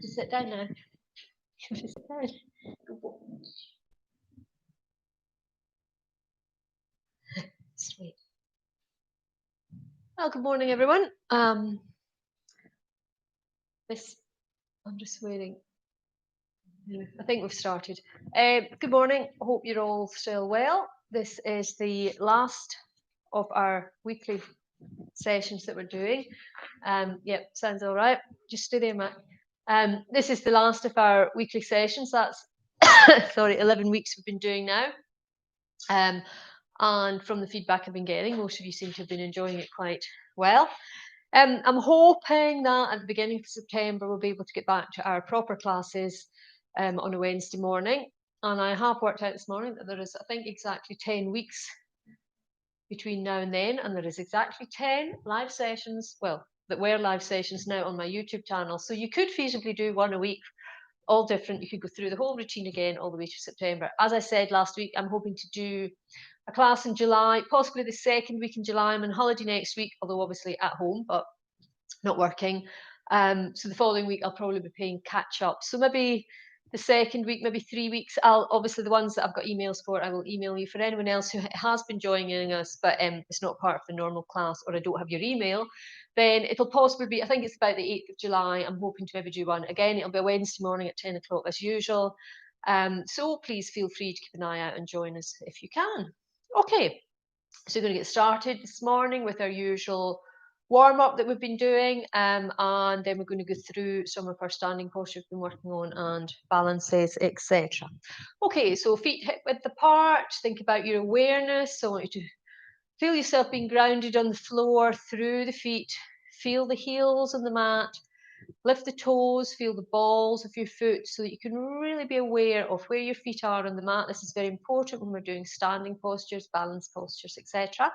Just sit down now. Just sit down. Sweet. Well, good morning, everyone. I'm just waiting. I think we've started. Good morning. I hope you're all still well. This is the last of our weekly sessions that we're doing. Yep, sounds all right. Just stay there, Matt. This is the last of our weekly sessions. That's 11 weeks we've been doing now. And from the feedback I've been getting, most of you seem to have been enjoying it quite well. I'm hoping that at the beginning of September we'll be able to get back to our proper classes on a Wednesday morning. And I have worked out this morning that there is, I think, exactly 10 weeks between now and then, and there is exactly 10 live sessions, well, that were live sessions now on my YouTube channel. So you could feasibly do one a week, all different. You could go through the whole routine again all the way to September. As I said last week, I'm hoping to do a class in July, possibly the second week in July. I'm on holiday next week, although obviously at home, but not working. So the following week, I'll probably be playing catch up. So maybe the second week, maybe 3 weeks. I'll obviously the ones that I've got emails for, I will email you. For anyone else who has been joining us, but it's not part of the normal class, or I don't have your email, then it'll possibly be, I think it's about the 8th of July. I'm hoping to maybe do one. Again, it'll be a Wednesday morning at 10 o'clock as usual. So please feel free to keep an eye out and join us if you can. Okay, so we're going to get started this morning with our usual warm-up that we've been doing, and then we're going to go through some of our standing posture we've been working on and balances, etc. Okay, so feet hip width apart. Think about your awareness. So I want you to feel yourself being grounded on the floor through the feet. Feel the heels on the mat. Lift the toes, feel the balls of your foot so that you can really be aware of where your feet are on the mat. This is very important when we're doing standing postures, balance postures, etc.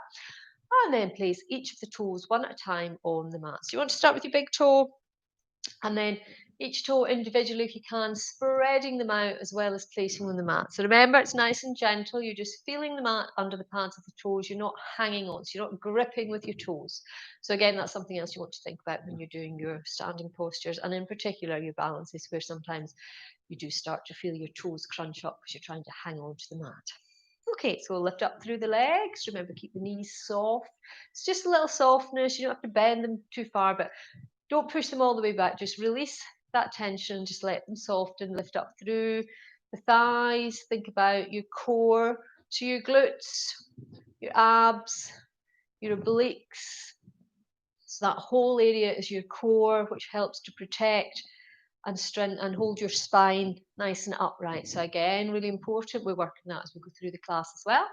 And then place each of the toes one at a time on the mat. So you want to start with your big toe, and then each toe individually if you can, spreading them out as well as placing on the mat. So remember, it's nice and gentle. You're just feeling the mat under the pads of the toes. You're not hanging on, so you're not gripping with your toes. So again, that's something else you want to think about when you're doing your standing postures, and in particular your balances, where sometimes you do start to feel your toes crunch up because you're trying to hang on to the mat. Okay, so we'll lift up through the legs. Remember, keep the knees soft. It's just a little softness. You don't have to bend them too far, but don't push them all the way back. Just release that tension. Just let them soften. Lift up through the thighs. Think about your core. So your glutes, your abs, your obliques. So that whole area is your core, which helps to protect and strengthen and hold your spine nice and upright. So again, really important. We're working that as we go through the class as well.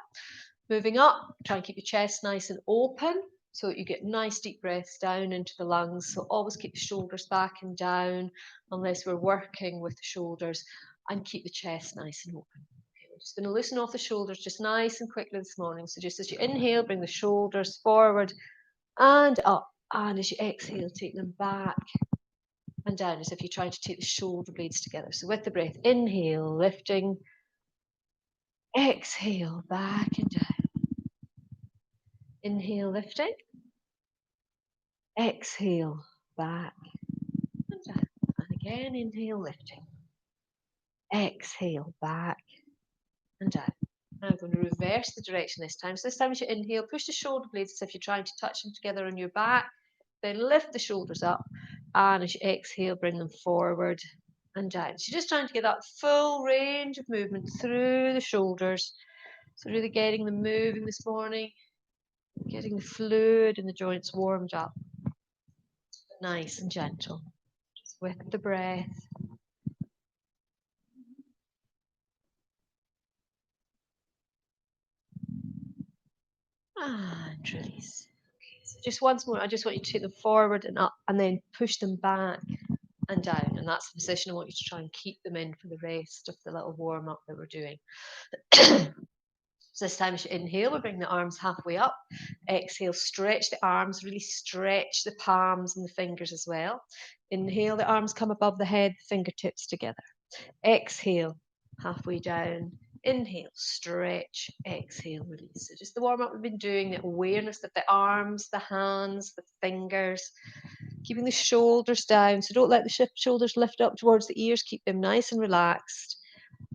Moving up, try and keep your chest nice and open so that you get nice deep breaths down into the lungs. So always keep the shoulders back and down unless we're working with the shoulders, and keep the chest nice and open. Okay, we're just going to loosen off the shoulders just nice and quickly this morning. So just as you inhale, bring the shoulders forward and up, and as you exhale, take them back and down as if you're trying to take the shoulder blades together. So with the breath, inhale, lifting, exhale, back and down. Inhale, lifting, exhale, back and down. And again, inhale, lifting, exhale, back and down. Now I'm going to reverse the direction this time. So this time as you inhale, push the shoulder blades as if you're trying to touch them together on your back. Then lift the shoulders up, and as you exhale, bring them forward and down. So you're just trying to get that full range of movement through the shoulders. So really getting them moving this morning, getting the fluid in the joints warmed up. Nice and gentle, just with the breath. And release. Okay, so just once more, I just want you to take them forward and up, and then push them back and down. And that's the position I want you to try and keep them in for the rest of the little warm up that we're doing. So this time as you inhale, we bring the arms halfway up. Exhale, stretch the arms, really stretch the palms and the fingers as well. Inhale, the arms come above the head, the fingertips together. Exhale, halfway down. Inhale, stretch, exhale, release. So just the warm up we've been doing, the awareness that the arms, the hands, the fingers, keeping the shoulders down. So don't let the shoulders lift up towards the ears. Keep them nice and relaxed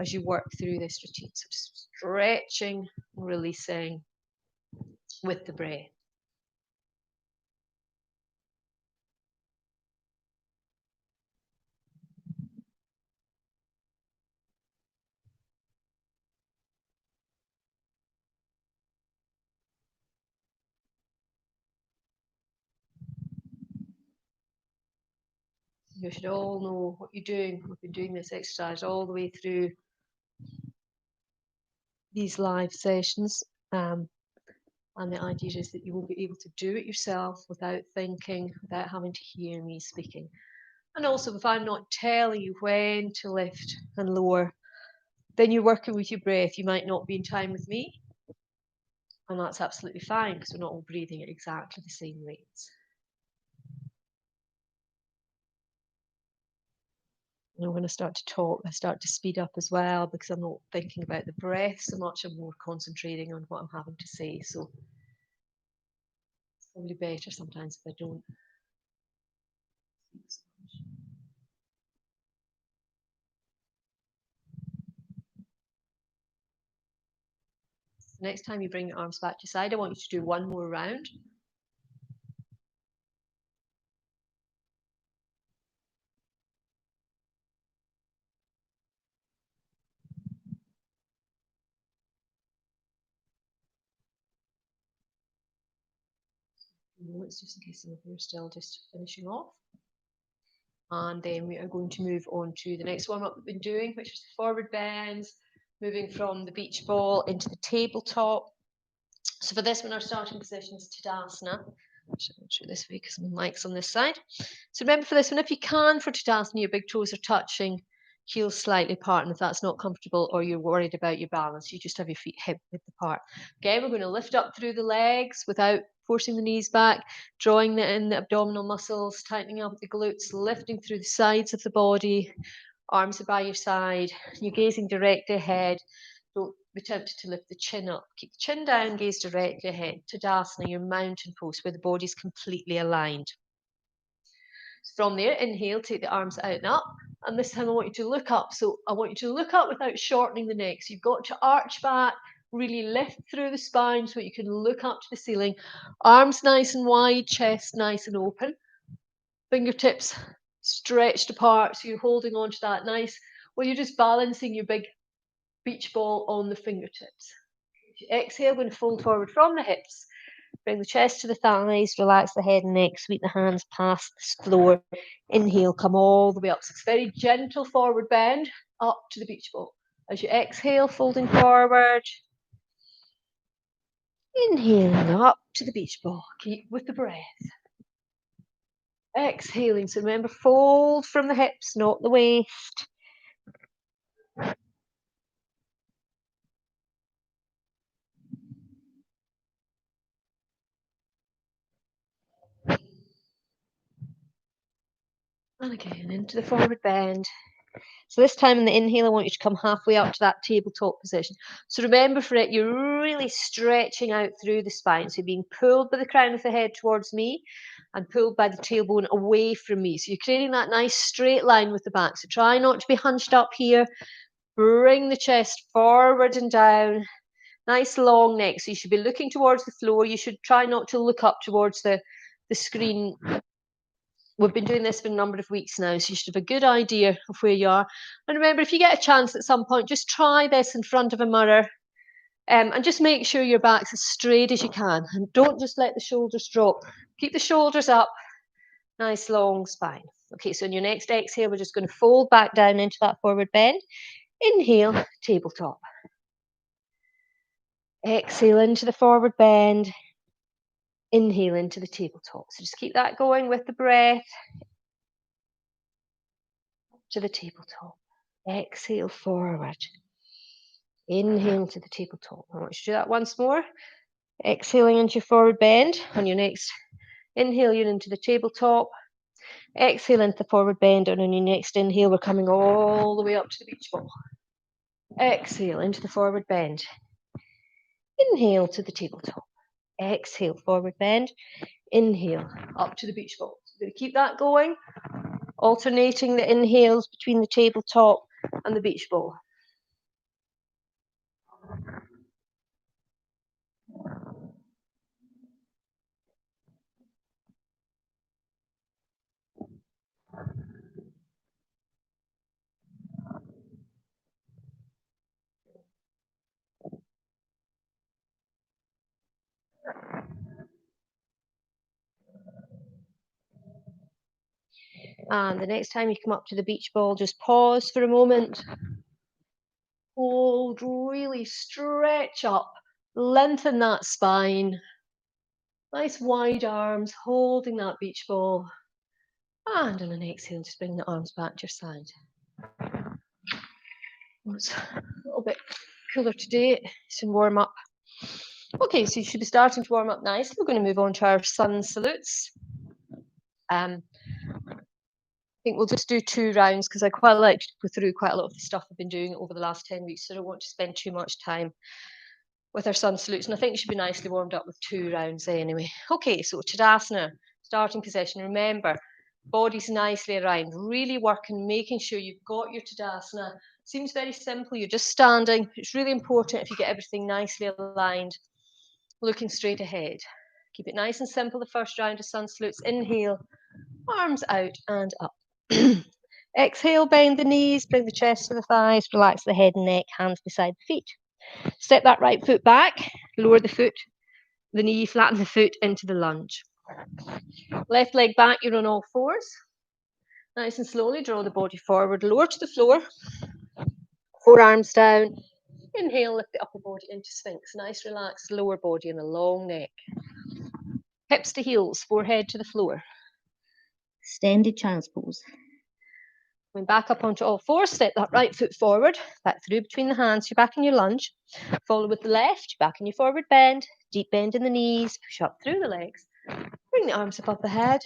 as you work through this routine. So just stretching, releasing with the breath. You should all know what you're doing. We've been doing this exercise all the way through these live sessions. And the idea is that you will be able to do it yourself without thinking, without having to hear me speaking. And also, if I'm not telling you when to lift and lower, then you're working with your breath. You might not be in time with me. And that's absolutely fine because we're not all breathing at exactly the same rates. And when I start to talk, I start to speed up as well because I'm not thinking about the breath so much. I'm more concentrating on what I'm having to say. So it's probably better sometimes if I don't speak so much. Next time you bring your arms back to your side, I want you to do one more round. It's just in case some of you are still just finishing off. And then we are going to move on to the next warm-up we've been doing, which is the forward bends, moving from the beach ball into the tabletop. So for this one, our starting position is Tadasana. I should do this way because my mic's on this side. So remember for this one, if you can, for Tadasana, your big toes are touching, heels slightly apart, and if that's not comfortable or you're worried about your balance, you just have your feet hip width apart. Again, we're going to lift up through the legs without forcing the knees back, drawing in the abdominal muscles, tightening up the glutes, lifting through the sides of the body, arms are by your side, you're gazing directly ahead. Don't be tempted to lift the chin up. Keep the chin down, gaze directly ahead. Tadasana, your mountain pose, where the body's completely aligned. From there, inhale, take the arms out and up. And this time I want you to look up. So I want you to look up without shortening the neck. So you've got to arch back, really lift through the spine so you can look up to the ceiling. Arms nice and wide, chest nice and open. Fingertips stretched apart. So you're holding on to that nice, well, you're just balancing your big beach ball on the fingertips. Exhale, going to fold forward from the hips. Bring the chest to the thighs, relax the head and neck, sweep the hands past the floor. Inhale, come all the way up. So it's very gentle forward bend up to the beach ball. As you exhale, folding forward. Inhaling up to the beach ball. Keep with the breath. Exhaling. So remember, fold from the hips, not the waist. And again, into the forward bend. So this time in the inhale, I want you to come halfway up to that tabletop position. So remember for it, you're really stretching out through the spine. So you're being pulled by the crown of the head towards me and pulled by the tailbone away from me. So you're creating that nice straight line with the back. So try not to be hunched up here. Bring the chest forward and down. Nice long neck. So you should be looking towards the floor. You should try not to look up towards the screen. We've been doing this for a number of weeks now, so you should have a good idea of where you are. And remember, if you get a chance at some point, just try this in front of a mirror and just make sure your back's as straight as you can. And don't just let the shoulders drop. Keep the shoulders up, nice long spine. Okay, so in your next exhale, we're just going to fold back down into that forward bend. Inhale, tabletop. Exhale into the forward bend. Inhale into the tabletop. So just keep that going with the breath. To the tabletop. Exhale forward. Inhale to the tabletop. I want you to do that once more. Exhaling into your forward bend. On your next inhale, you're into the tabletop. Exhale into the forward bend. And on your next inhale, we're coming all the way up to the beach ball. Exhale into the forward bend. Inhale to the tabletop. Exhale, forward bend. Inhale, up to the beach ball. So we're going to keep that going, alternating the inhales between the tabletop and the beach ball. And the next time you come up to the beach ball, just pause for a moment. Hold, really stretch up, lengthen that spine. Nice wide arms, holding that beach ball. And on an exhale, just bring the arms back to your side. It's a little bit cooler today, some warm up. Okay, so you should be starting to warm up nicely. We're going to move on to our sun salutes. I think we'll just do 2 rounds because I quite like to go through quite a lot of the stuff I've been doing over the last 10 weeks, so I don't want to spend too much time with our sun salutes, and I think you should be nicely warmed up with 2 rounds anyway. Okay, so Tadasana, starting position. Remember, body's nicely aligned, really working, making sure you've got your Tadasana. Seems very simple, you're just standing. It's really important if you get everything nicely aligned, looking straight ahead. Keep it nice and simple, the first round of sun salutes. Inhale, arms out and up. Exhale, bend the knees, bring the chest to the thighs, relax the head and neck, hands beside the feet. Step that right foot back, lower the foot, the knee, flatten the foot into the lunge. Left leg back, you're on all fours. Nice and slowly draw the body forward, lower to the floor. Forearms down. Inhale, lift the upper body into Sphinx. Nice, relaxed lower body and a long neck. Hips to heels, forehead to the floor. Extended child's pose. Going back up onto all fours, step that right foot forward, back through between the hands, you're back in your lunge. Follow with the left, back in your forward bend, deep bend in the knees, push up through the legs. Bring the arms above the head.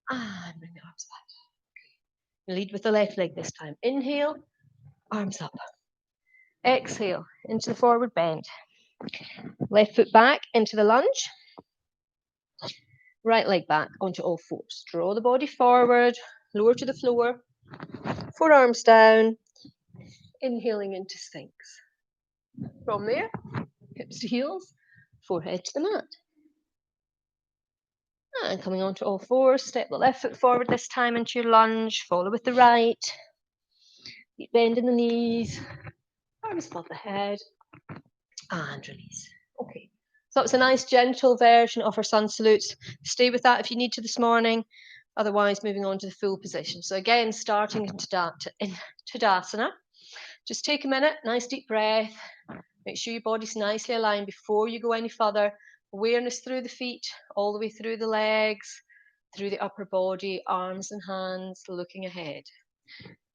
And bring the arms back. Lead with the left leg this time. Inhale, arms up. Exhale, into the forward bend. Left foot back into the lunge. Right leg back onto all fours. Draw the body forward, lower to the floor. Forearms down. Inhaling into Sphinx. From there, hips to heels, forehead to the mat. And coming onto all fours, step the left foot forward this time into your lunge. Follow with the right. Deep bend in the knees. Arms above the head. And release. Okay. So it's a nice gentle version of our sun salutes. Stay with that if you need to this morning. Otherwise, moving on to the full position. So again, starting in Tadasana. Just take a minute, nice deep breath. Make sure your body's nicely aligned before you go any further. Awareness through the feet, all the way through the legs, through the upper body, arms and hands, looking ahead.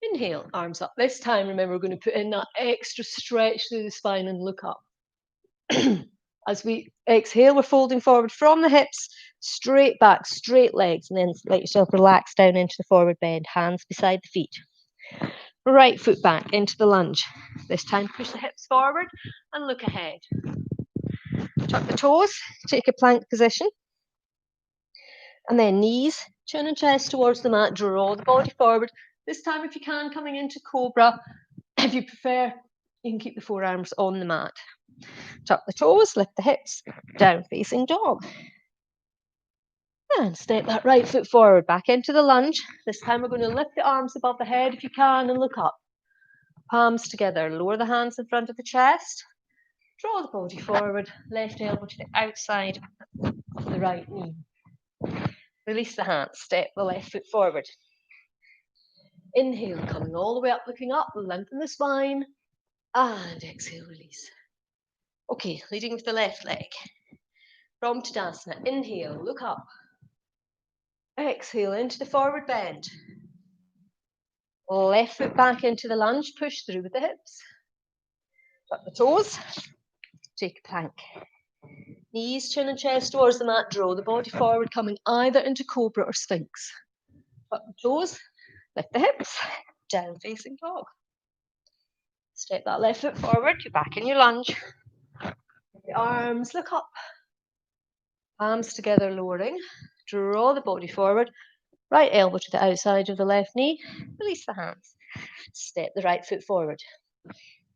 Inhale, arms up. This time, remember, we're going to put in that extra stretch through the spine and look up. As we exhale, we're folding forward from the hips, straight back, straight legs, and then let yourself relax down into the forward bend, hands beside the feet. Right foot back into the lunge. This time, push the hips forward and look ahead. Tuck the toes, take a plank position. And then knees, chin and chest towards the mat, draw the body forward. This time, if you can, coming into cobra. If you prefer, you can keep the forearms on the mat. Tuck the toes, lift the hips, down facing dog. And step that right foot forward, back into the lunge. This time we're going to lift the arms above the head if you can and look up. Palms together, lower the hands in front of the chest. Draw the body forward, left elbow to the outside of the right knee. Release the hands, step the left foot forward. Inhale, coming all the way up, looking up, lengthen the spine. And exhale, release. Okay, leading with the left leg. From Tadasana, inhale, look up. Exhale into the forward bend. Left foot back into the lunge, push through with the hips. Tuck the toes, take a plank. Knees, chin and chest towards the mat, draw the body forward, coming either into cobra or Sphinx. Tuck the toes, lift the hips, down facing dog. Step that left foot forward, you're back in your lunge. The arms look up, palms together, lowering. Draw the body forward, right elbow to the outside of the left knee. Release the hands. Step the right foot forward.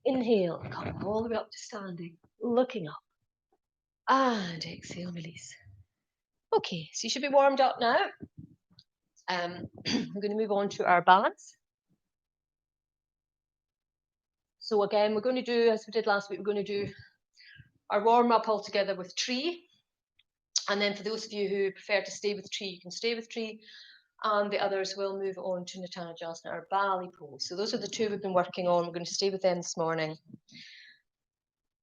Inhale, come all the way up to standing, looking up. And exhale, release. Okay, so you should be warmed up now. We're going to move on to our balance. So again, we're going to do, as we did last week, we're going to do our warm-up all together with tree. And then for those of you who prefer to stay with tree, you can stay with tree. And the others will move on to Natanajasana or Bali pose. So those are the two we've been working on. We're going to stay with them this morning.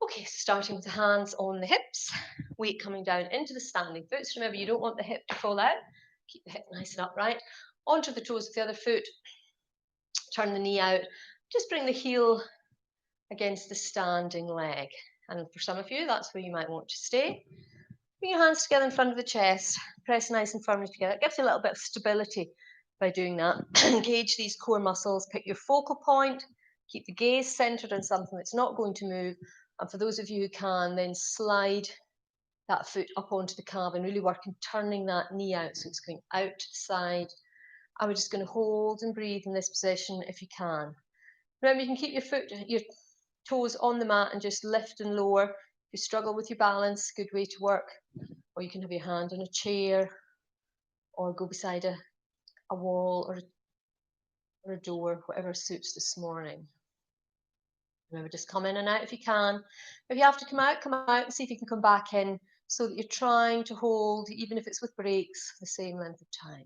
Okay, so starting with the hands on the hips, weight coming down into the standing foot. So remember, you don't want the hip to fall out. Keep the hip nice and upright. Onto the toes of the other foot. Turn the knee out. Just bring the heel against the standing leg. And for some of you, that's where you might want to stay. Bring your hands together in front of the chest. Press nice and firmly together. It gives you a little bit of stability by doing that. Engage these core muscles. Pick your focal point. Keep the gaze centered on something that's not going to move. And for those of you who can, then slide that foot up onto the calf and really work on turning that knee out so it's going out to the side. And we're just going to hold and breathe in this position if you can. Remember, you can keep your toes on the mat and just lift and lower. If you struggle with your balance, good way to work. Or you can have your hand on a chair or go beside a wall or a door, whatever suits this morning. Remember, just come in and out if you can. If you have to come out and see if you can come back in so that you're trying to hold, even if it's with breaks, the same length of time.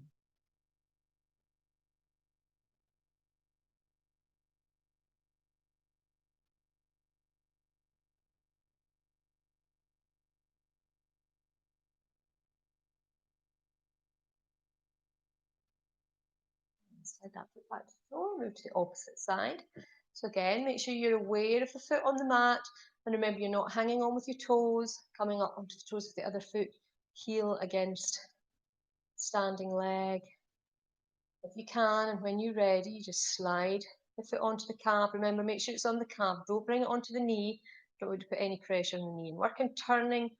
Slide that foot back to the floor, move to the opposite side. So again, make sure you're aware of the foot on the mat. And remember, you're not hanging on with your toes, coming up onto the toes of the other foot, heel against standing leg. If you can, and when you're ready, you just slide the foot onto the calf. Remember, make sure it's on the calf. Don't bring it onto the knee. Don't want to put any pressure on the knee. And work on turning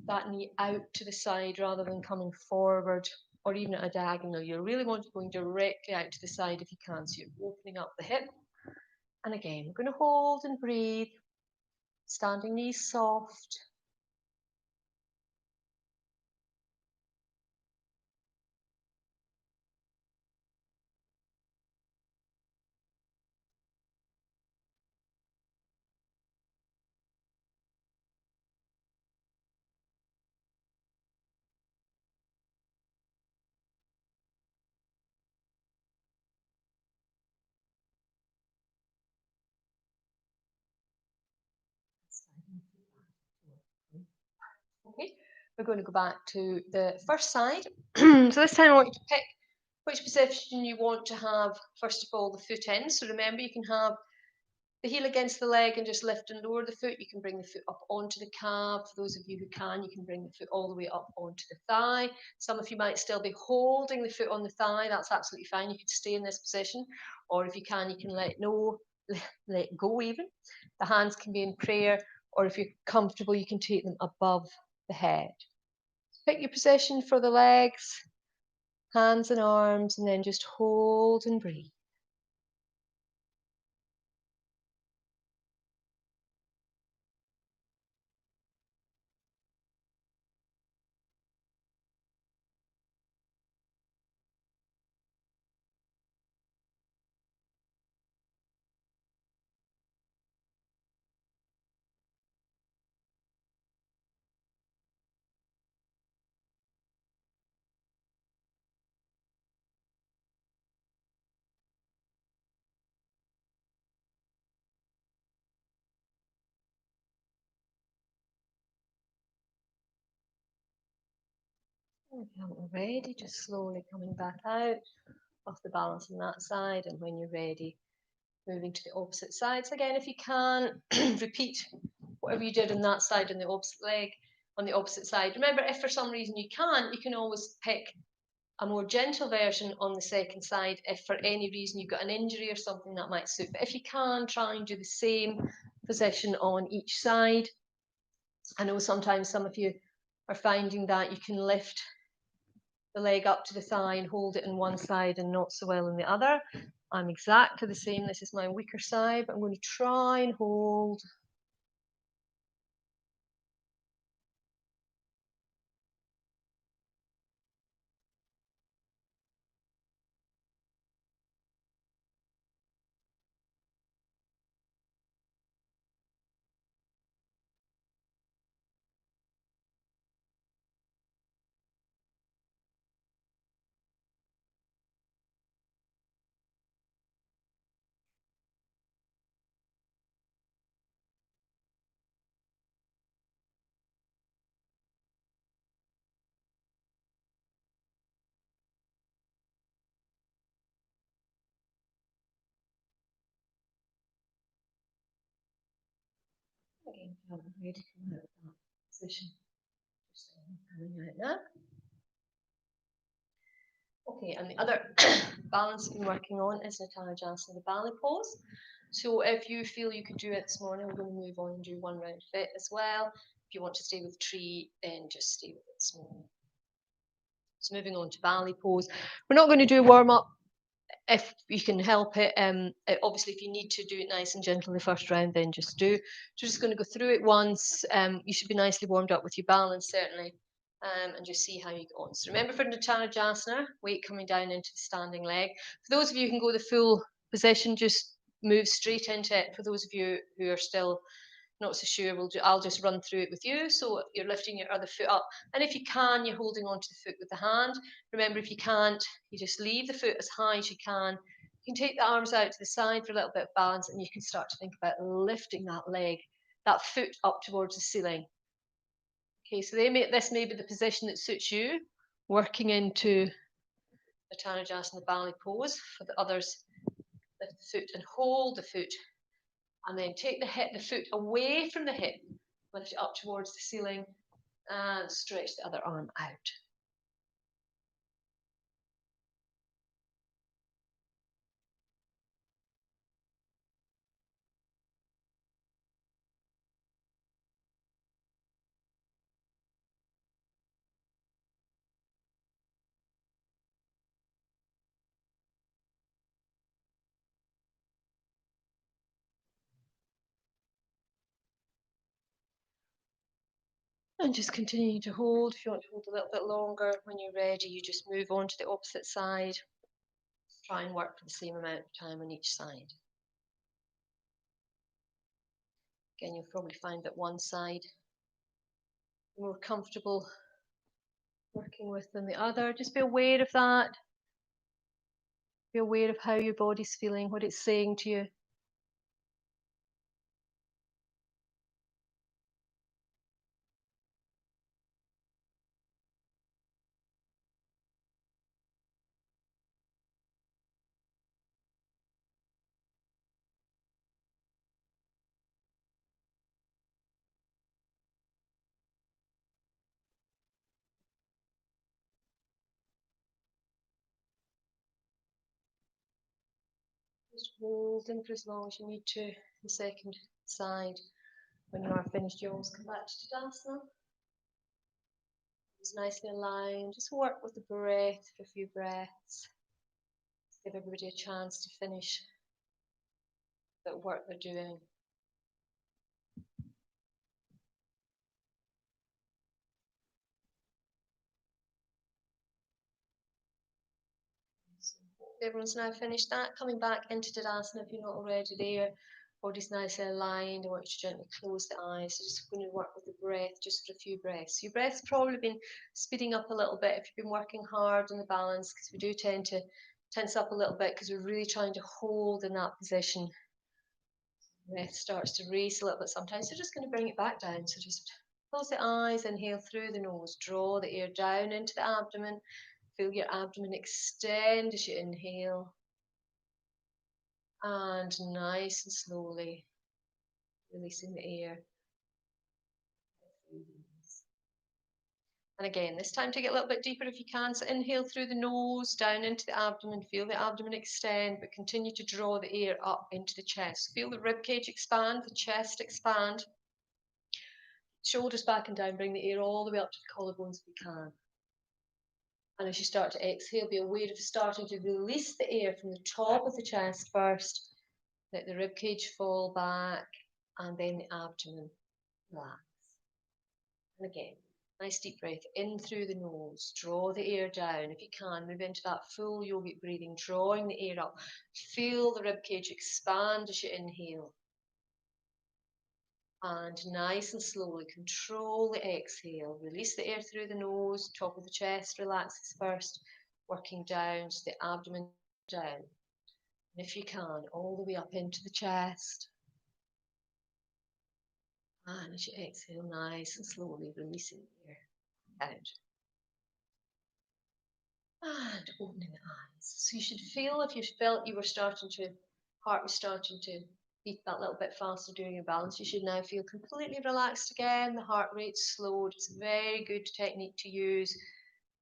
that knee out to the side rather than coming forward or even at a diagonal. You really want it going directly out to the side if you can. So you're opening up the hip. And again, we're going to hold and breathe. Standing knees soft. Okay, we're going to go back to the first side. So this time I want you to pick which position you want to have, first of all, the foot in. So remember, you can have the heel against the leg and just lift and lower the foot. You can bring the foot up onto the calf. For those of you who can, you can bring the foot all the way up onto the thigh. Some of you might still be holding the foot on the thigh. That's absolutely fine. You could stay in this position. Or if you can let go even. The hands can be in prayer. Or if you're comfortable, you can take them above the head. Pick your position for the legs, hands and arms, and then just hold and breathe. If you haven't already, just slowly coming back out off the balance on that side, and when you're ready, moving to the opposite sides again. If you can, repeat whatever you did on that side on the opposite leg, on the opposite side. Remember, if for some reason you can't, you can always pick a more gentle version on the second side if for any reason you've got an injury or something that might suit. But if you can, try and do the same position on each side. I know sometimes some of you are finding that you can lift the leg up to the thigh and hold it in one side and not so well in the other. I'm exactly the same. This is my weaker side, but I'm going to try and hold. Again, I'm ready to come out of that position. Just coming out now. Okay, and the other balance we've been working on is Natarajan, the ballet pose. So if you feel you could do it this morning, we're going to move on and do one round of it as well. If you want to stay with tree, then just stay with it this morning. So moving on to ballet pose. We're not going to do a warm up if you can help it. Obviously, if you need to do it nice and gentle the first round, then just do. So just going to go through it once. You should be nicely warmed up with your balance, certainly. And just see how you go on. So remember for Natarajan, weight coming down into the standing leg. For those of you who can go the full position, just move straight into it. For those of you who are still not so sure, I'll just run through it with you. So you're lifting your other foot up. And if you can, you're holding onto the foot with the hand. Remember, if you can't, you just leave the foot as high as you can. You can take the arms out to the side for a little bit of balance, and you can start to think about lifting that leg, that foot up towards the ceiling. Okay, so this may be the position that suits you, working into the Tanajasana ballet pose. For the others, lift the foot and hold the foot, and then take the foot away from the hip, lift it up towards the ceiling, and stretch the other arm out. And just continue to hold. If you want to hold a little bit longer, when you're ready, you just move on to the opposite side. Try and work for the same amount of time on each side. Again, you'll probably find that one side you're more comfortable working with than the other. Just be aware of that. Be aware of how your body's feeling, what it's saying to you. Just holding for as long as you need to. The second side. When you are finished, you always come back to Tadasana. It's nicely aligned. Just work with the breath for a few breaths. Give everybody a chance to finish the work they're doing. So everyone's now finished that. Coming back into Tadasana if you're not already there. Body's nicely aligned. I want you to gently close the eyes. So just going to work with the breath, just for a few breaths. Your breath's probably been speeding up a little bit if you've been working hard on the balance, because we do tend to tense up a little bit because we're really trying to hold in that position. Breath starts to race a little bit sometimes, so just going to bring it back down. So just close the eyes, inhale through the nose, draw the air down into the abdomen, feel your abdomen extend as you inhale, and nice and slowly releasing the air. And again, this time take it a little bit deeper if you can. So inhale through the nose, down into the abdomen. Feel the abdomen extend, but continue to draw the air up into the chest. Feel the rib cage expand, the chest expand. Shoulders back and down. Bring the air all the way up to the collarbones if you can. And as you start to exhale, be aware of starting to release the air from the top of the chest first. Let the rib cage fall back, and then the abdomen relax. And again, nice deep breath in through the nose. Draw the air down. If you can, move into that full yogic breathing, drawing the air up. Feel the rib cage expand as you inhale. And nice and slowly control the exhale. Release the air through the nose. Top of the chest relaxes first, working down so the abdomen down. And if you can, all the way up into the chest. And as you exhale, nice and slowly releasing the air out. And opening the eyes. So you should feel, if you felt you were starting to, heart was starting to beat that little bit faster during your balance, you should now feel completely relaxed again. The heart rate's slowed. It's a very good technique to use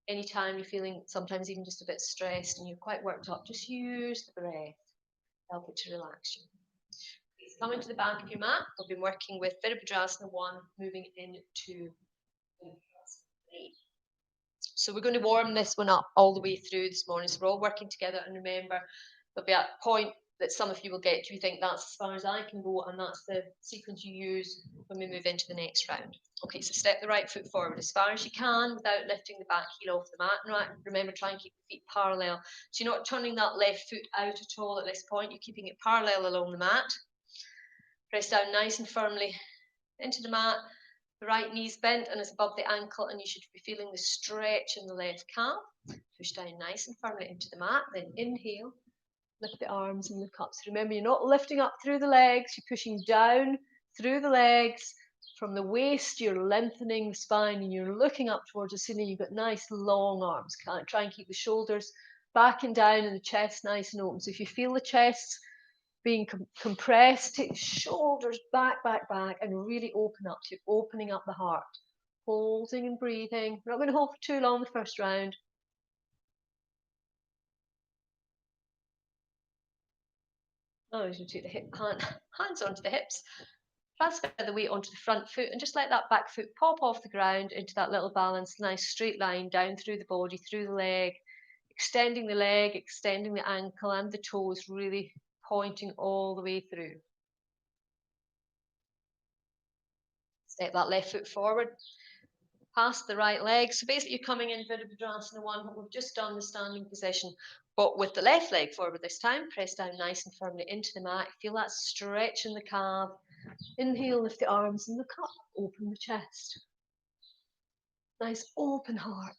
anytime you're feeling sometimes even just a bit stressed and you're quite worked up. Just use the breath, help it to relax you. Come into the back of your mat. We've been working with Virabhadrasana 1, moving into Virabhadrasana 3. So we're going to warm this one up all the way through this morning. So we're all working together, and remember, there'll be a point that some of you will get to. You think that's as far as I can go, and that's the sequence you use when we move into the next round. Okay, so step the right foot forward as far as you can without lifting the back heel off the mat. Right, remember, try and keep the feet parallel. So you're not turning that left foot out at all at this point. You're keeping it parallel along the mat. Press down nice and firmly into the mat. The right knee's bent and is above the ankle, and you should be feeling the stretch in the left calf. Push down nice and firmly into the mat. Then inhale, lift the arms and look up. So remember, you're not lifting up through the legs, you're pushing down through the legs. From the waist, you're lengthening the spine and you're looking up towards the ceiling. You've got nice long arms. Try and keep the shoulders back and down and the chest nice and open. So if you feel the chest being compressed, take the shoulders back, and really open up. So you're opening up the heart, holding and breathing. We're not going to hold for too long the first round. Now you take the hands onto the hips, transfer the weight onto the front foot, and just let that back foot pop off the ground into that little balanced, nice straight line down through the body, through the leg, extending the leg, extending the ankle and the toes, really pointing all the way through. Step that left foot forward, past the right leg. So basically you're coming in Virabhadrasana 1, what we've just done, the standing position, but with the left leg forward this time. Press down nice and firmly into the mat. Feel that stretch in the calf. Inhale, lift the arms and look up, open the chest. Nice open heart.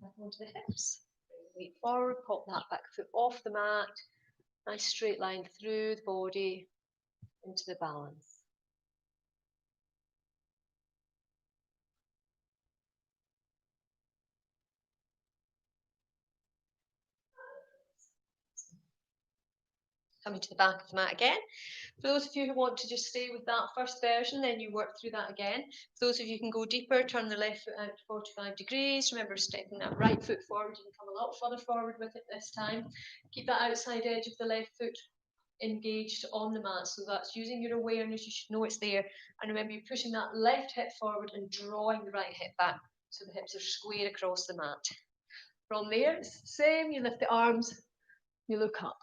Back onto the hips. Bring the weight forward, pop that back foot off the mat. Nice straight line through the body into the balance. Coming to the back of the mat again. For those of you who want to just stay with that first version, then you work through that again. For those of you who can go deeper, turn the left foot out to 45 degrees. Remember, stepping that right foot forward. You can come a lot further forward with it this time. Keep that outside edge of the left foot engaged on the mat. So that's using your awareness. You should know it's there. And remember, you're pushing that left hip forward and drawing the right hip back. So the hips are square across the mat. From there, it's the same. You lift the arms, you look up.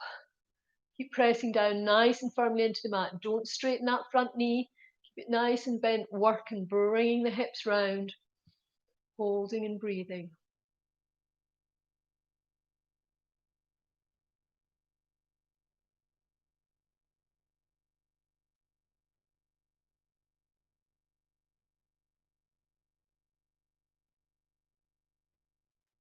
Keep pressing down nice and firmly into the mat. Don't straighten that front knee. Keep it nice and bent. Work and bringing the hips round. Holding and breathing.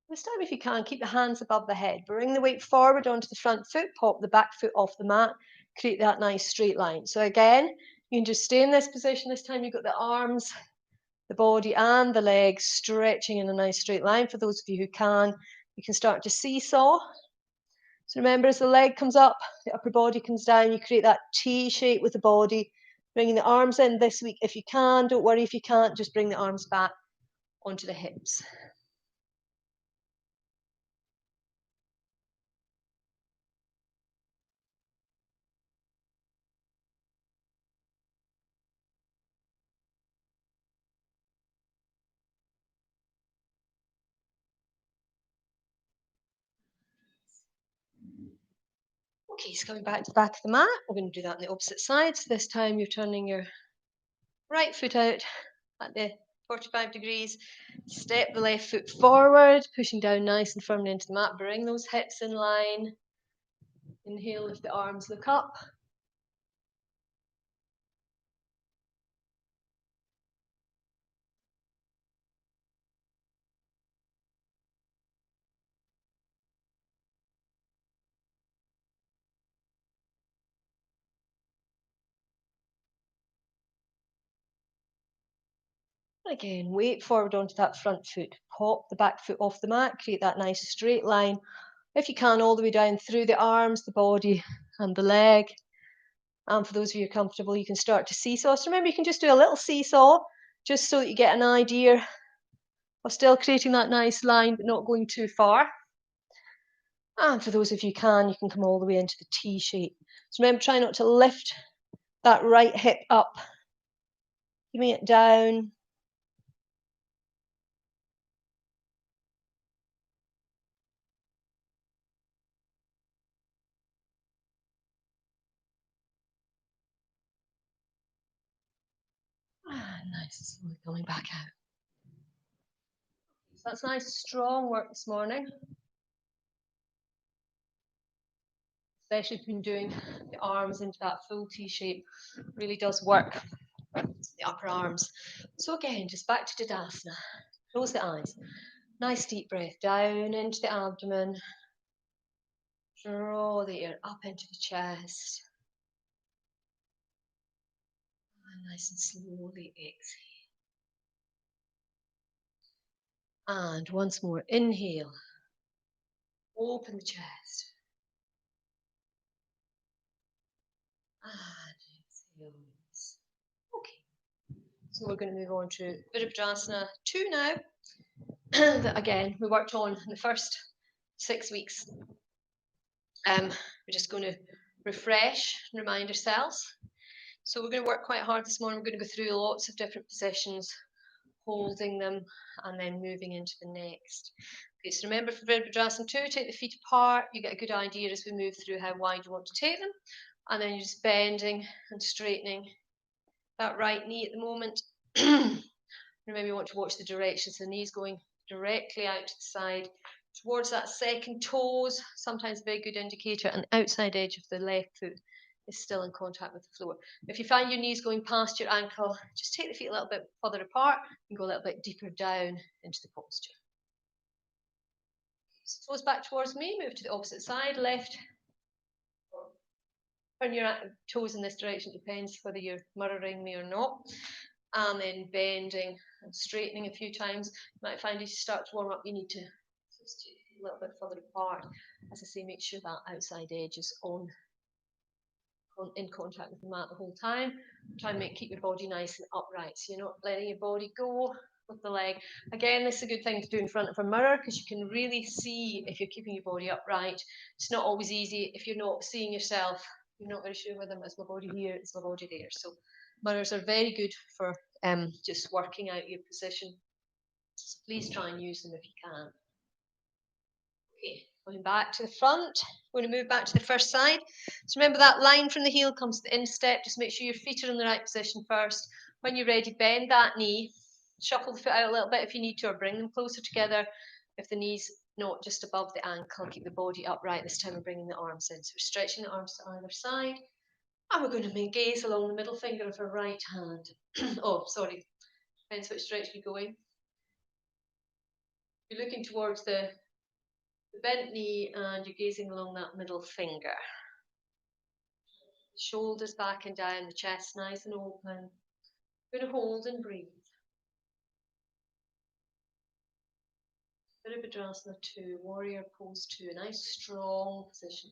This time, if you can, keep the hands above the head. Bring the weight forward onto the front foot. Pop the back foot off the mat. Create that nice straight line. So again, you can just stay in this position. This time you've got the arms, the body and the legs stretching in a nice straight line. For those of you who can, you can start to seesaw. So remember, as the leg comes up, the upper body comes down, you create that T shape with the body, bringing the arms in this week if you can. Don't worry if you can't, just bring the arms back onto the hips. Okay, so coming back to the back of the mat, we're going to do that on the opposite side. So this time you're turning your right foot out at the 45 degrees. Step the left foot forward, pushing down nice and firmly into the mat. Bring those hips in line. Inhale, lift the arms, look up. Again, weight forward onto that front foot. Pop the back foot off the mat, create that nice straight line. If you can, all the way down through the arms, the body, and the leg. And for those of you who are comfortable, you can start to seesaw. So remember, you can just do a little seesaw, just so that you get an idea of still creating that nice line, but not going too far. And for those of you who can come all the way into the T shape. So remember, try not to lift that right hip up, keeping it down. Nice, slowly coming back out. So that's nice, strong work this morning. Especially if you've been doing the arms into that full T shape, really does work the upper arms. So again, just back to Tadasana. Close the eyes. Nice deep breath down into the abdomen. Draw the air up into the chest. And nice and slowly exhale. And once more, inhale. Open the chest. And exhale. Okay. So we're going to move on to Virabhadrasana 2 now. That again, we worked on in the first 6 weeks. We're just going to refresh and remind ourselves. So we're going to work quite hard this morning. We're going to go through lots of different positions, holding them, and then moving into the next. Okay, so remember for Virabhadrasana 2, take the feet apart. You get a good idea as we move through how wide you want to take them. And then you're just bending and straightening that right knee at the moment. Remember, you want to watch the direction, so the knee's going directly out to the side towards that second toes, sometimes a very good indicator, and the outside edge of the left foot is still in contact with the floor. If you find your knees going past your ankle, just take the feet a little bit further apart and go a little bit deeper down into the posture. So toes back towards me, move to the opposite side, left. Turn your toes in this direction, depends whether you're mirroring me or not. And then bending and straightening a few times. You might find as you start to warm up, you need to just a little bit further apart. As I say, make sure that outside edge is in contact with the mat the whole time. Try and keep your body nice and upright, so you're not letting your body go with the leg. Again, this is a good thing to do in front of a mirror because you can really see if you're keeping your body upright. It's not always easy if you're not seeing yourself. You're not very sure whether is my body here, is my body there. So mirrors are very good for just working out your position. So please try and use them if you can. Okay, going back to the front. We're going to move back to the first side. So remember that line from the heel comes to the instep. Just make sure your feet are in the right position first. When you're ready, bend that knee. Shuffle the foot out a little bit if you need to, or bring them closer together if the knee's not just above the ankle. Keep the body upright. This time we're bringing the arms in. So we're stretching the arms to either side. And we're going to gaze along the middle finger of our right hand. Oh, sorry. Depends which direction you're going. You're looking towards the bent knee and you're gazing along that middle finger. Shoulders back and down, the chest nice and open. We're going to hold and breathe. Virabhadrasana 2, warrior pose 2, a nice strong position.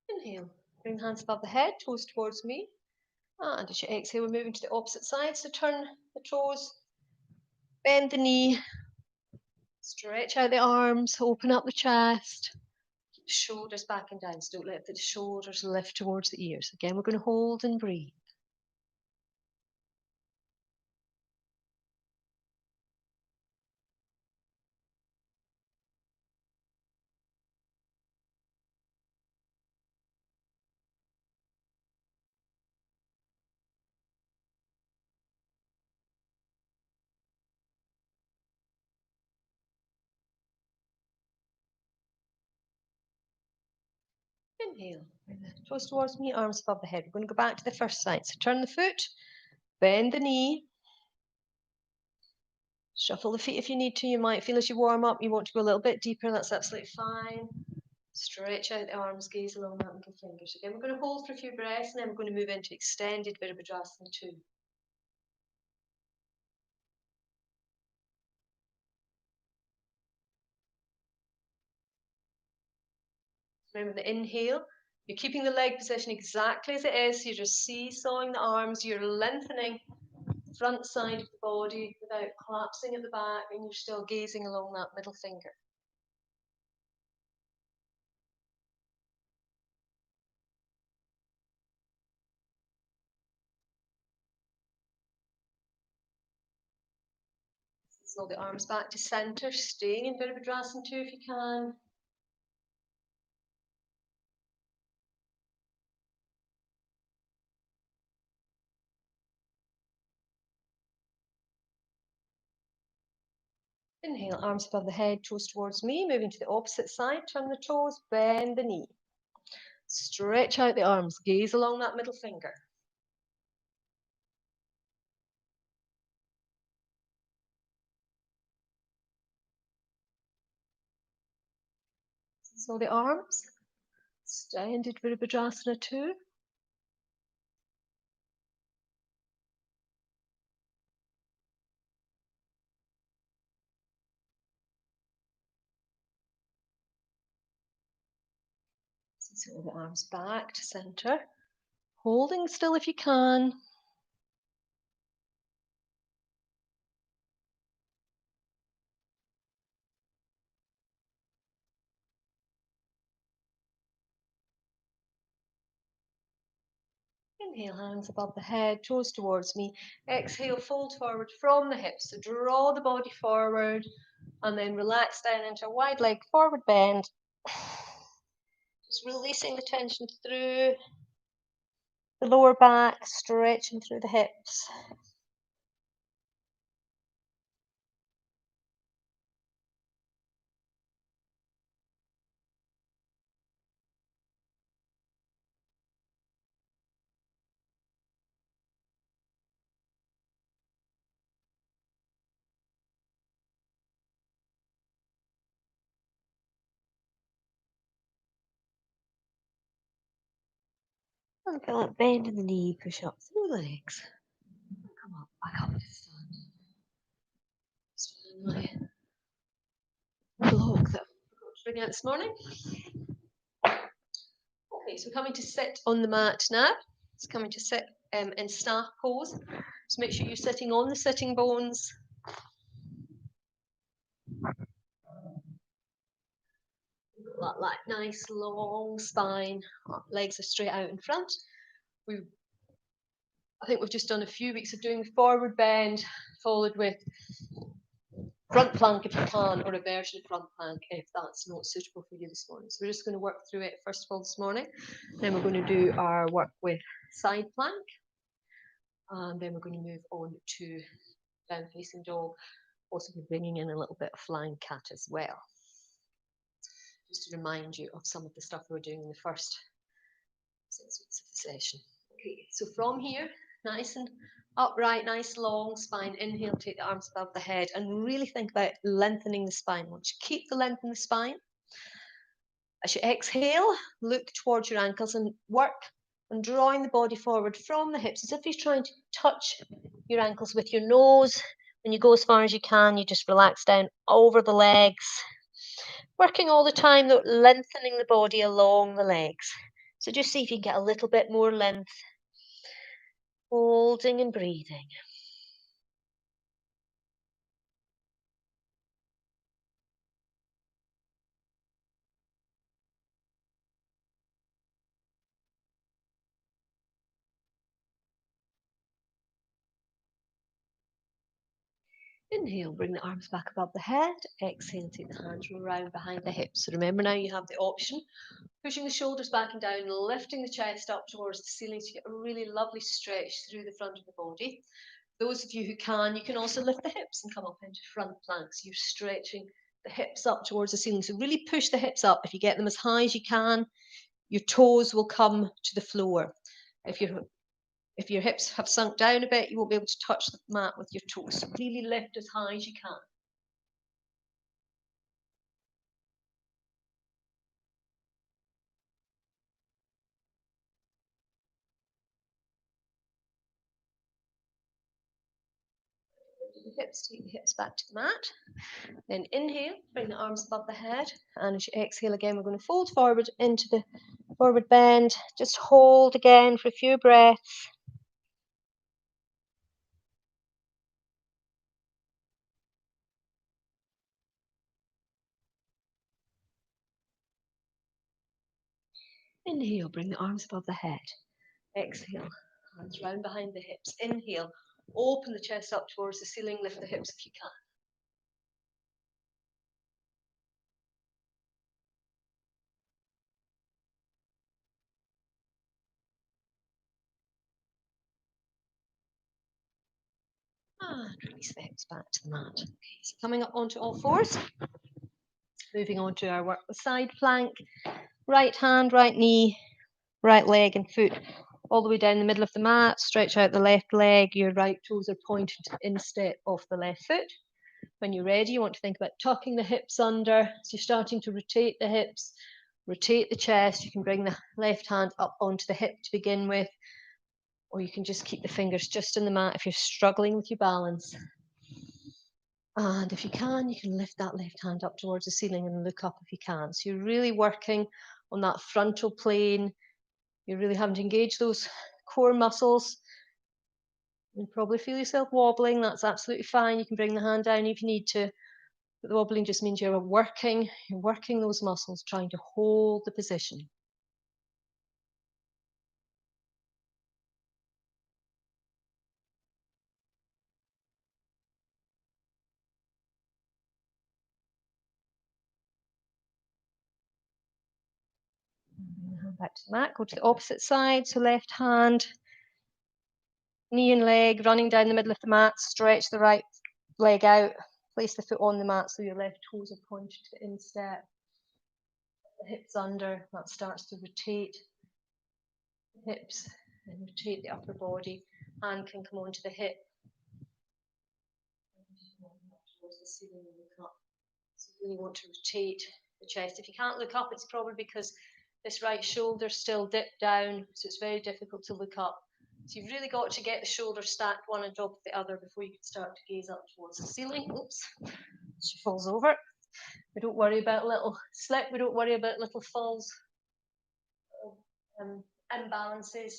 Inhale, bring hands above the head, toes towards me. And as you exhale, we're moving to the opposite side. So turn the toes, bend the knee, stretch out the arms, open up the chest, shoulders back and down. So don't let the shoulders lift towards the ears. Again, we're going to hold and breathe. Inhale, bring the toes towards me, arms above the head. We're going to go back to the first side. So turn the foot, bend the knee, shuffle the feet if you need to. You might feel as you warm up, you want to go a little bit deeper. That's absolutely fine. Stretch out the arms, gaze along that middle fingers. Again, we're going to hold for a few breaths and then we're going to move into extended Virabhadrasana 2. Remember the inhale, you're keeping the leg position exactly as it is. You're just seesawing the arms, you're lengthening the front side of the body without collapsing at the back, and you're still gazing along that middle finger. Slow the arms back to center, staying in Virabhadrasana 2 if you can. Inhale, arms above the head, toes towards me, moving to the opposite side. Turn the toes, bend the knee. Stretch out the arms, gaze along that middle finger. So the arms, extended Virabhadrasana 2. So the arms back to center, holding still if you can. Inhale, hands above the head, toes towards me. Exhale, fold forward from the hips. So draw the body forward and then relax down into a wide leg forward bend. Just releasing the tension through the lower back, stretching through the hips. And feel that bend in the knee, push up through the legs. Come up, back up to stand. Stand my block that I forgot to bring out this morning. Okay, so we're coming to sit on the mat now. It's coming to sit in staff pose. So make sure you're sitting on the sitting bones. That nice long spine, legs are straight out in front. I think we've just done a few weeks of doing forward bend, followed with front plank if you can, or a version of front plank if that's not suitable for you this morning. So we're just going to work through it first of all this morning. Then we're going to do our work with side plank. And then we're going to move on to down facing dog, possibly bringing in a little bit of flying cat as well. Just to remind you of some of the stuff we were doing in the first 6 weeks of the session. Okay, so from here, nice and Upright, nice long spine. Inhale, take the arms above the head and really think about lengthening the spine. Once you keep the length in the spine, as you exhale, look towards your ankles and work on drawing the body forward from the hips as if you're trying to touch your ankles with your nose. When you go as far as you can, you just relax down over the legs. Working all the time, though, lengthening the body along the legs. So just see if you can get a little bit more length, holding and breathing. Inhale, bring the arms back above the head. Exhale, take the hands round behind the hips. So remember now you have the option, pushing the shoulders back and down, lifting the chest up towards the ceiling to get a really lovely stretch through the front of the body. Those of you who can, you can also lift the hips and come up into front planks. You're stretching the hips up towards the ceiling. So really push the hips up. If you get them as high as you can, your toes will come to the floor. If your hips have sunk down a bit, you won't be able to touch the mat with your toes. So really lift as high as you can. The hips, take the hips back to the mat. Then inhale, bring the arms above the head. And as you exhale again, we're going to fold forward into the forward bend. Just hold again for a few breaths. Inhale, bring the arms above the head. Exhale, hands round behind the hips. Inhale, open the chest up towards the ceiling, lift the hips if you can. And release the hips back to the mat. Okay, so coming up onto all fours, moving on to our work with side plank. Right hand, right knee, right leg and foot all the way down the middle of the mat. Stretch out the left leg. Your right toes are pointed to instep of the left foot. When you're ready, you want to think about tucking the hips under. So you're starting to rotate the hips, rotate the chest. You can bring the left hand up onto the hip to begin with, or you can just keep the fingers just in the mat if you're struggling with your balance. And if you can lift that left hand up towards the ceiling and look up if you can. So you're really working on that frontal plane. You're really having to engage those core muscles. You probably feel yourself wobbling. That's absolutely fine. You can bring the hand down if you need to. But the wobbling just means you're working those muscles, trying to hold the position. Bring the hand back to the mat. Go to the opposite side. So left hand, knee and leg running down the middle of the mat. Stretch the right leg out. Place the foot on the mat so your left toes are pointed to instep. The hips under. That starts to rotate the hips and rotate the upper body. Hand can come onto the hip. Towards the ceiling and look up. So you really want to rotate the chest. If you can't look up, it's probably because this right shoulder still dipped down, so it's very difficult to look up. So you've really got to get the shoulders stacked one on top of the other before you can start to gaze up towards the ceiling. Oops, she falls over. We don't worry about little slip. We don't worry about little falls, imbalances.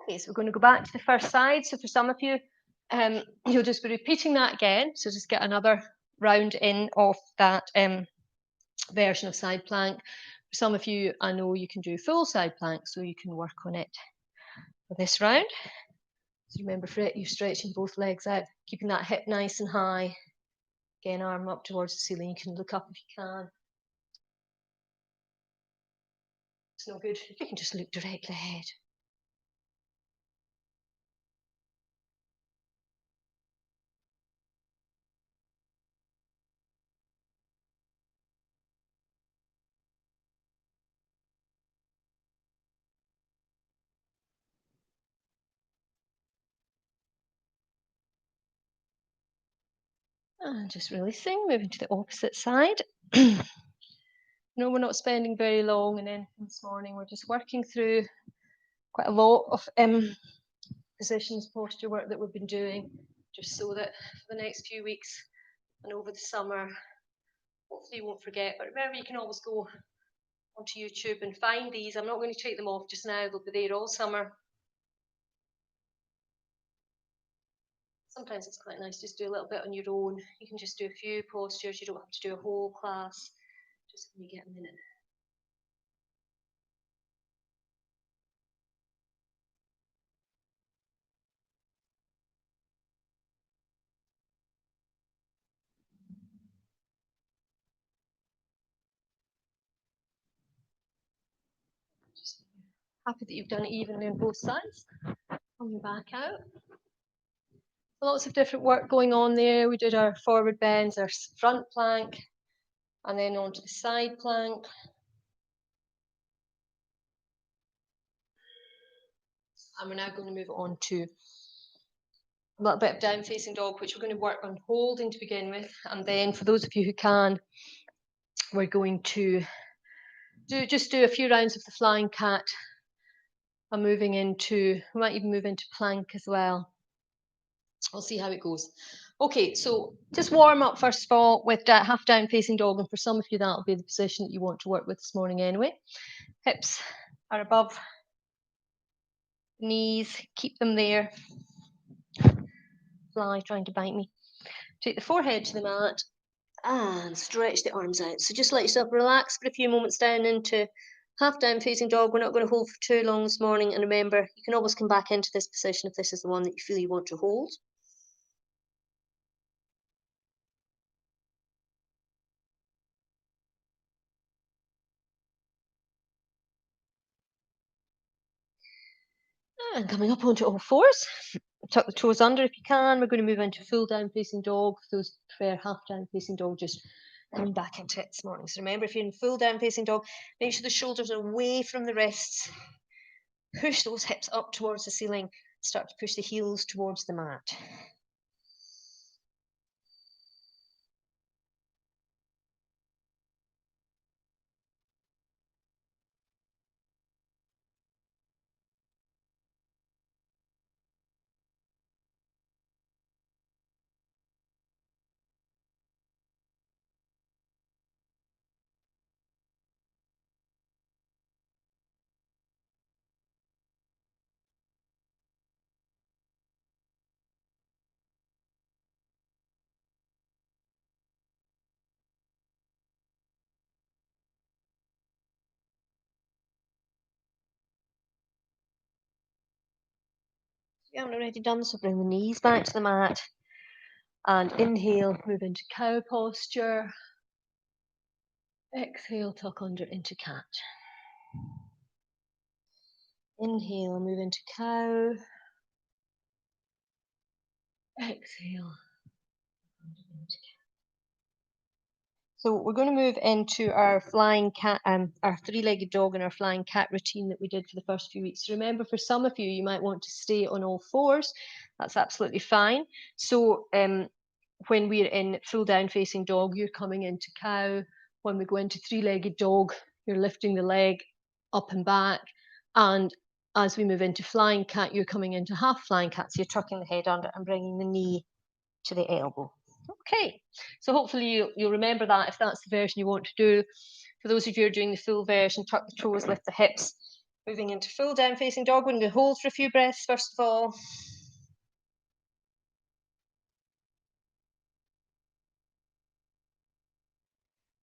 Okay, so we're going to go back to the first side. So for some of you, you'll just be repeating that again. So just get another round in of that version of side plank. For some of you, I know you can do full side plank, so you can work on it for this round. So remember, you're stretching both legs out, keeping that hip nice and high. Again, arm up towards the ceiling. You can look up if you can. It's no good. You can just look directly ahead. And just releasing, moving to the opposite side. No, we're not spending very long and then this morning. We're just working through quite a lot of positions, posture work that we've been doing, just so that for the next few weeks and over the summer, hopefully you won't forget. But remember, you can always go onto YouTube and find these. I'm not going to take them off just now, they'll be there all summer. Sometimes it's quite nice just do a little bit on your own. You can just do a few postures, you don't have to do a whole class, just when you get a minute. Just happy that you've done it evenly on both sides. Coming back out. Lots of different work going on there. We did our forward bends, our front plank, and then onto the side plank. And we're now going to move on to a little bit of down facing dog, which we're going to work on holding to begin with. And then for those of you who can, we're going to do a few rounds of the flying cat and moving into, we might even move into plank as well. We'll see how it goes. Okay, so just warm up first of all with half down facing dog, and for some of you that'll be the position that you want to work with this morning anyway. Hips are above knees, keep them there. Fly trying to bite me. Take the forehead to the mat and stretch the arms out. So just let yourself relax for a few moments down into half down facing dog. We're not going to hold for too long this morning, and remember, you can always come back into this position if this is the one that you feel you want to hold. And coming up onto all fours, tuck the toes under if you can. We're going to move into full down facing dog. For those who prefer half down facing dog, just coming back into it this morning. So remember, if you're in full down facing dog, make sure the shoulders are away from the wrists. Push those hips up towards the ceiling. Start to push the heels towards the mat. If you haven't already done so, bring the knees back to the mat and inhale, move into cow posture. Exhale, tuck under into cat. Inhale, move into cow. Exhale. So we're going to move into our flying cat, our three-legged dog and our flying cat routine that we did for the first few weeks. So remember, for some of you, you might want to stay on all fours. That's absolutely fine. So when we're in full down facing dog, you're coming into cow. When we go into three-legged dog, you're lifting the leg up and back. And as we move into flying cat, you're coming into half flying cat. So you're tucking the head under and bringing the knee to the elbow. Okay, so hopefully you'll remember that if that's the version you want to do. For those of you who are doing the full version, tuck the toes, lift the hips. Moving into full down facing dog, we're going to hold for a few breaths first of all.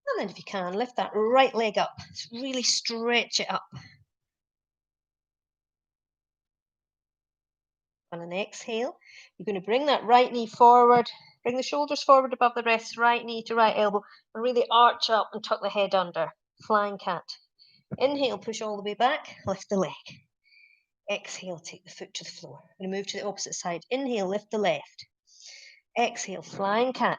And then if you can, lift that right leg up. Really stretch it up. On an exhale, you're going to bring that right knee forward, bring the shoulders forward above the wrists, right knee to right elbow, and really arch up and tuck the head under. Flying cat. Inhale, push all the way back, lift the leg. Exhale, take the foot to the floor. I'm going to move to the opposite side. Inhale, lift the left. Exhale, flying cat.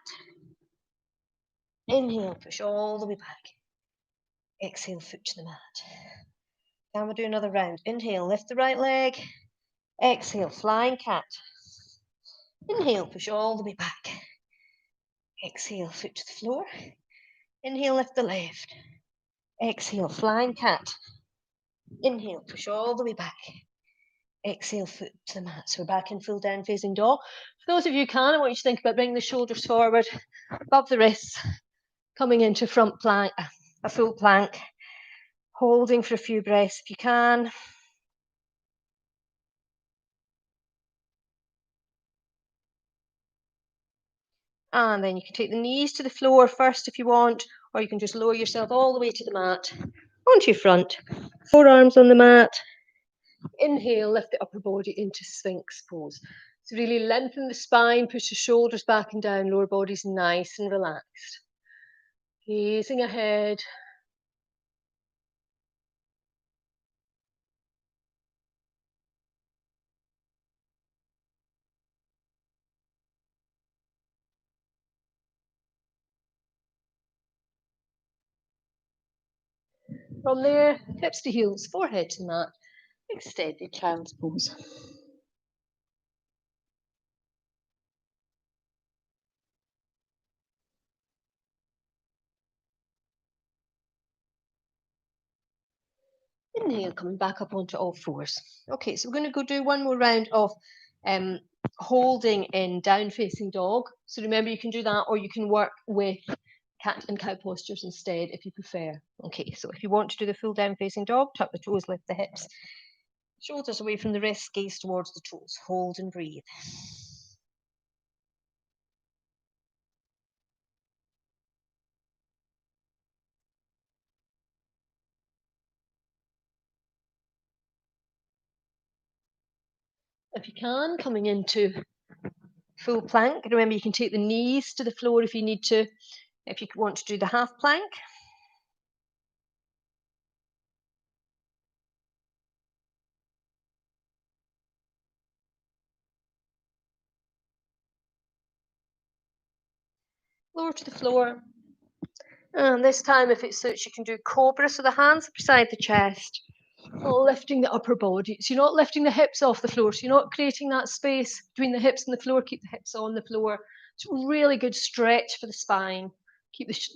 Inhale, push all the way back. Exhale, foot to the mat. Now we'll do another round. Inhale, lift the right leg. Exhale, flying cat. Inhale, push all the way back. Exhale, foot to the floor. Inhale, lift the left. Exhale, flying cat. Inhale, push all the way back. Exhale, foot to the mat. So we're back in full down facing dog. For those of you who can, I want you to think about bringing the shoulders forward, above the wrists, coming into front plank, a full plank, holding for a few breaths if you can. And then you can take the knees to the floor first if you want, or you can just lower yourself all the way to the mat, onto your front. Forearms on the mat. Inhale, lift the upper body into Sphinx pose. So really lengthen the spine, push the shoulders back and down, lower body's nice and relaxed. Gazing ahead. From there, hips to heels, forehead to mat. Extended child's pose. Inhale, coming back up onto all fours. Okay, so we're going to go do one more round of holding in down facing dog. So remember, you can do that, or you can work with cat and cow postures instead if you prefer. Okay, so if you want to do the full down facing dog, tuck the toes, lift the hips, shoulders away from the wrists, gaze towards the toes. Hold and breathe. If you can, coming into full plank. Remember, you can take the knees to the floor if you need to, if you want to do the half plank. Lower to the floor. And this time, if it suits, you can do cobra, so the hands beside the chest, lifting the upper body. So you're not lifting the hips off the floor, so you're not creating that space between the hips and the floor. Keep the hips on the floor. It's a really good stretch for the spine.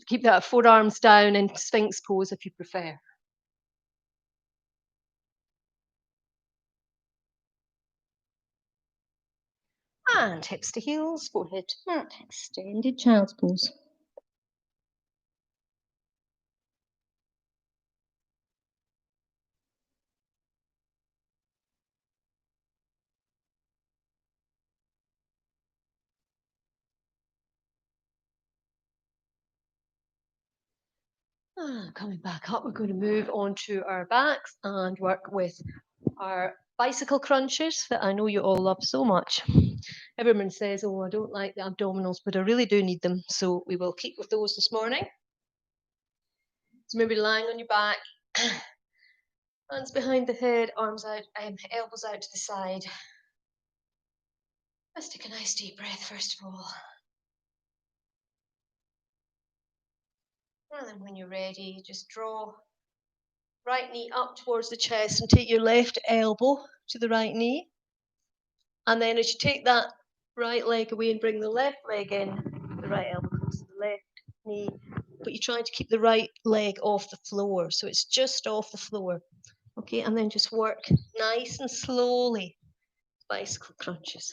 Keep that forearms down in Sphinx pose if you prefer. And hips to heels, forehead to mat, extended child's pose. Coming back up, we're going to move on to our backs and work with our bicycle crunches that I know you all love so much. Everyone says, oh, I don't like the abdominals, but I really do need them. So we will keep with those this morning. So maybe lying on your back, hands behind the head, arms out, elbows out to the side. Let's take a nice deep breath first of all. And then when you're ready, just draw right knee up towards the chest and take your left elbow to the right knee. And then as you take that right leg away and bring the left leg in, the right elbow comes to the left knee, but you're trying to keep the right leg off the floor, so it's just off the floor. Okay, and then just work nice and slowly, bicycle crunches.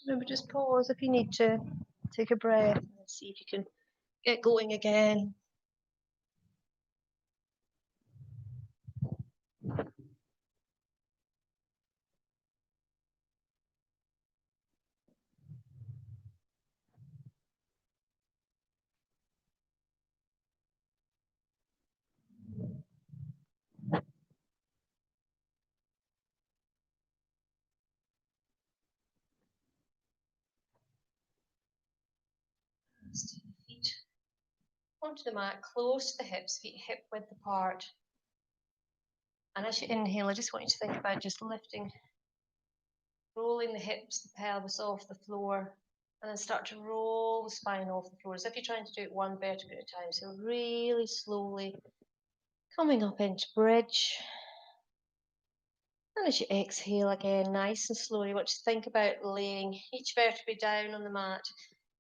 Remember, just pause if you need to. Take a breath and see if you can get going again. Feet onto the mat, close to the hips, feet hip width apart. And as you inhale, I just want you to think about just lifting, rolling the hips, the pelvis off the floor, and then start to roll the spine off the floor as if you're trying to do it one vertebra at a time. So really slowly coming up into bridge. And as you exhale again, nice and slowly, I want you to think about laying each vertebrae down on the mat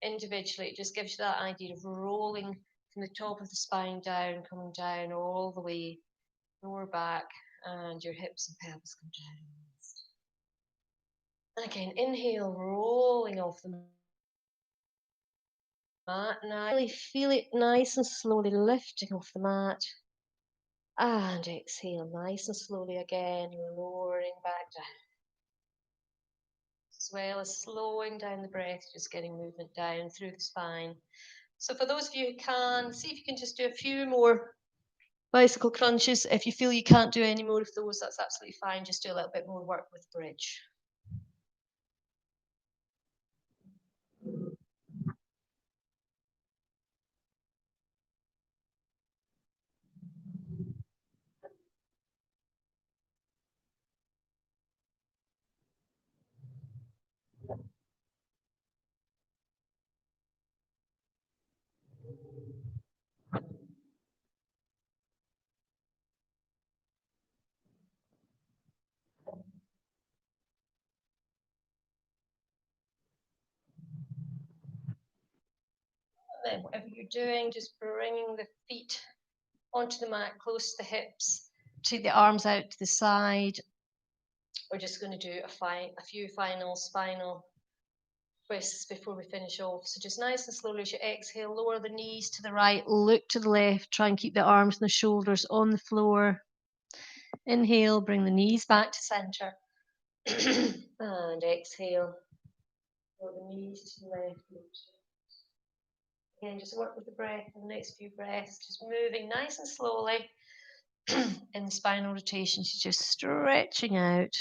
individually. It just gives you that idea of rolling from the top of the spine down, coming down all the way, lower back, and your hips and pelvis come down. And again, inhale, rolling off the mat. Now, really feel it nice and slowly lifting off the mat. And exhale, nice and slowly again, lowering back down. As well as slowing down the breath, just getting movement down through the spine. So for those of you who can, see if you can just do a few more bicycle crunches. If you feel you can't do any more of those, that's absolutely fine. Just do a little bit more work with bridge. And then whatever you're doing, just bringing the feet onto the mat, close to the hips, take the arms out to the side. We're just going to do a few final spinal twists before we finish off. So just nice and slowly as you exhale, lower the knees to the right, look to the left, try and keep the arms and the shoulders on the floor. Inhale, bring the knees back to center. And exhale, lower the knees to the left. Again, just work with the breath for the next few breaths, just moving nice and slowly in the spinal rotations, just stretching out.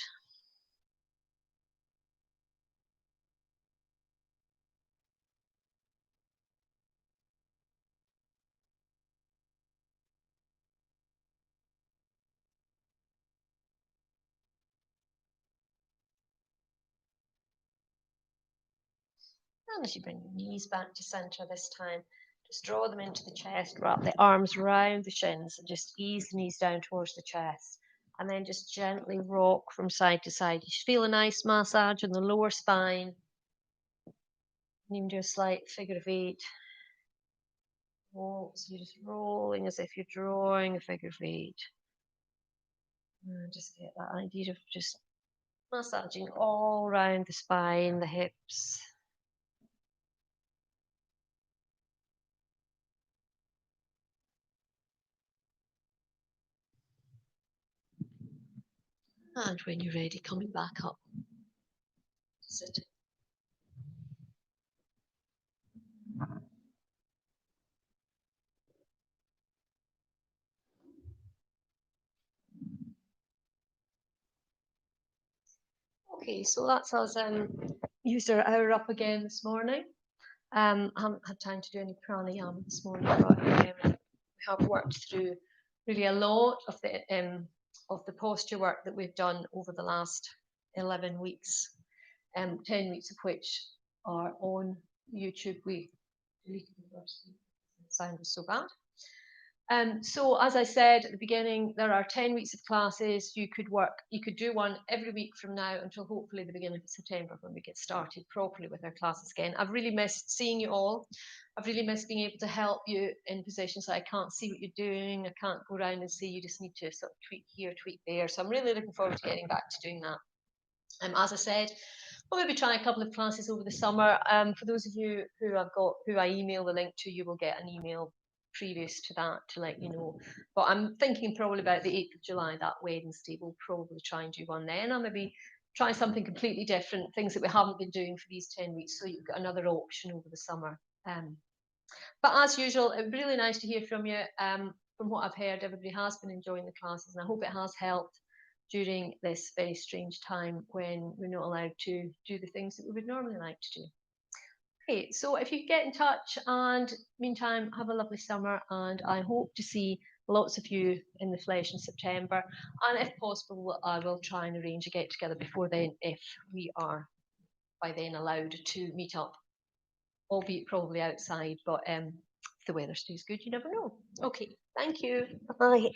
And as you bring your knees back to center this time, just draw them into the chest, wrap the arms round the shins, and just ease the knees down towards the chest. And then just gently rock from side to side. You should feel a nice massage in the lower spine. And even do a slight figure of 8. So you're just rolling as if you're drawing a figure of 8. And just get that idea of just massaging all around the spine, the hips. And when you're ready, coming back up. Sit. Okay, so that's us used our hour up again this morning. I haven't had time to do any pranayama this morning, but we have worked through really a lot of the posture work that we've done over the last 11 weeks, 10 weeks of which are on YouTube. We deleted the first week. The sound was so bad. So as I said at the beginning, there are 10 weeks of classes. You could do one every week from now until hopefully the beginning of September when we get started properly with our classes again. I've really missed seeing you all. I've really missed being able to help you in positions that I can't see what you're doing. I can't go around and see, you just need to sort of tweak here, tweak there. So I'm really looking forward to getting back to doing that. As I said, we'll maybe try a couple of classes over the summer. For those of you who I email the link to, you will get an email previous to that to let you know. But I'm thinking probably about the 8th of July, that Wednesday. We'll probably try and do one then. I'll maybe try something completely different, things that we haven't been doing for these 10 weeks, so you've got another option over the summer. But as usual, it's really nice to hear from you. From what I've heard, everybody has been enjoying the classes, and I hope it has helped during this very strange time when we're not allowed to do the things that we would normally like to do. Okay, so if you get in touch, and meantime, have a lovely summer, and I hope to see lots of you in the flesh in September. And if possible, I will try and arrange a get together before then if we are by then allowed to meet up, albeit probably outside. But if the weather stays good, you never know. Okay, thank you. Bye.